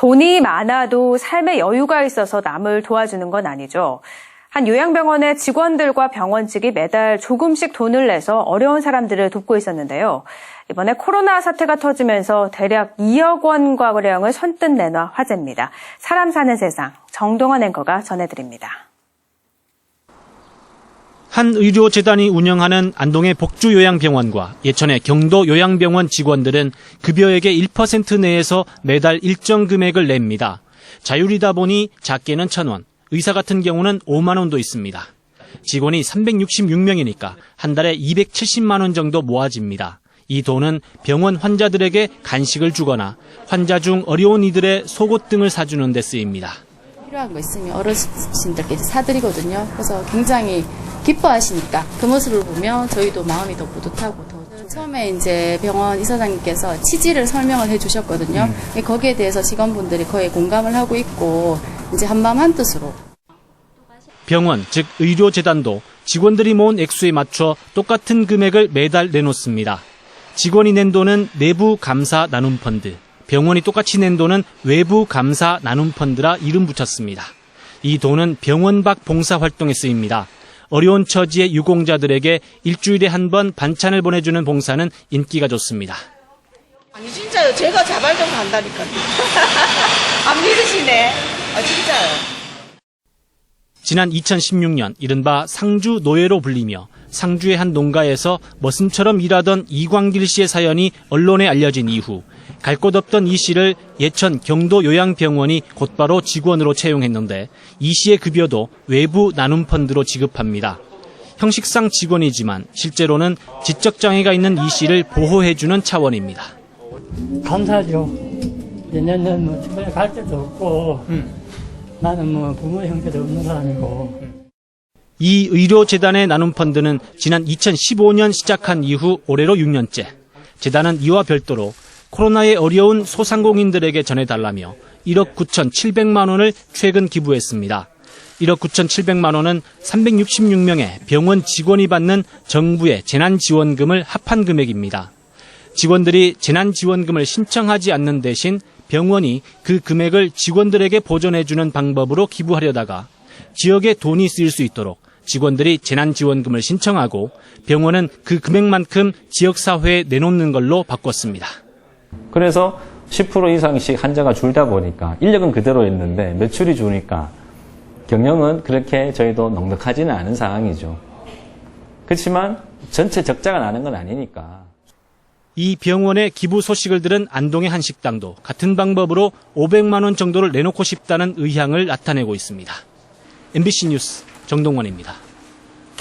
돈이 많아도 삶에 여유가 있어서 남을 도와주는 건 아니죠. 한 요양병원의 직원들과 병원 측이 매달 조금씩 돈을 내서 어려운 사람들을 돕고 있었는데요. 이번에 코로나 사태가 터지면서 대략 2억 원가량을 선뜻 내놔 화제입니다. 사람 사는 세상, 정동원 앵커가 전해드립니다. 한 의료재단이 운영하는 안동의 복주요양병원과 예천의 경도요양병원 직원들은 급여액의 1% 내에서 매달 일정 금액을 냅니다. 자율이다 보니 작게는 1,000원, 의사 같은 경우는 5만 원도 있습니다. 직원이 366명이니까 한 달에 270만 원 정도 모아집니다. 이 돈은 병원 환자들에게 간식을 주거나 환자 중 어려운 이들의 속옷 등을 사주는 데 쓰입니다. 필요한 거 있으면 어르신들께 사드리거든요. 그래서 굉장히 기뻐하시니까 그 모습을 보면 저희도 마음이 더 뿌듯하고 더. 처음에 이제 병원 이사장님께서 취지를 설명을 해주셨거든요. 거기에 대해서 직원분들이 거의 공감을 하고 있고 이제 한마음 한뜻으로. 병원, 즉 의료재단도 직원들이 모은 액수에 맞춰 똑같은 금액을 매달 내놓습니다. 직원이 낸 돈은 내부 감사 나눔 펀드, 병원이 똑같이 낸 돈은 외부 감사 나눔 펀드라 이름 붙였습니다. 이 돈은 병원 밖 봉사 활동에 쓰입니다. 어려운 처지의 유공자들에게 일주일에 한 번 반찬을 보내주는 봉사는 인기가 좋습니다. 아니 진짜요. 제가 자발적으로 간다니까요. 안 믿으시네. 진짜요. 지난 2016년 이른바 상주 노예로 불리며 상주의 한 농가에서 머슴처럼 일하던 이광길 씨의 사연이 언론에 알려진 이후 갈 곳 없던 이 씨를 예천 경도요양병원이 곧바로 직원으로 채용했는데 이 씨의 급여도 외부 나눔 펀드로 지급합니다. 형식상 직원이지만 실제로는 지적장애가 있는 이 씨를 보호해주는 차원입니다. 감사하죠. 얘네는 뭐 주변에 갈 데도 없고 나는 뭐 부모 형제도 없는 사람이고. 이 의료재단의 나눔 펀드는 지난 2015년 시작한 이후 올해로 6년째. 재단은 이와 별도로 코로나에 어려운 소상공인들에게 전해달라며 1억 9,700만 원을 최근 기부했습니다. 1억 9,700만 원은 366명의 병원 직원이 받는 정부의 재난지원금을 합한 금액입니다. 직원들이 재난지원금을 신청하지 않는 대신 병원이 그 금액을 직원들에게 보전해주는 방법으로 기부하려다가 지역에 돈이 쓰일 수 있도록 직원들이 재난지원금을 신청하고 병원은 그 금액만큼 지역사회에 내놓는 걸로 바꿨습니다. 그래서 10% 이상씩 환자가 줄다 보니까 인력은 그대로 있는데 매출이 주니까 경영은 그렇게 저희도 넉넉하지는 않은 상황이죠. 그렇지만 전체 적자가 나는 건 아니니까. 이 병원의 기부 소식을 들은 안동의 한 식당도 같은 방법으로 500만 원 정도를 내놓고 싶다는 의향을 나타내고 있습니다. MBC 뉴스 정동원입니다.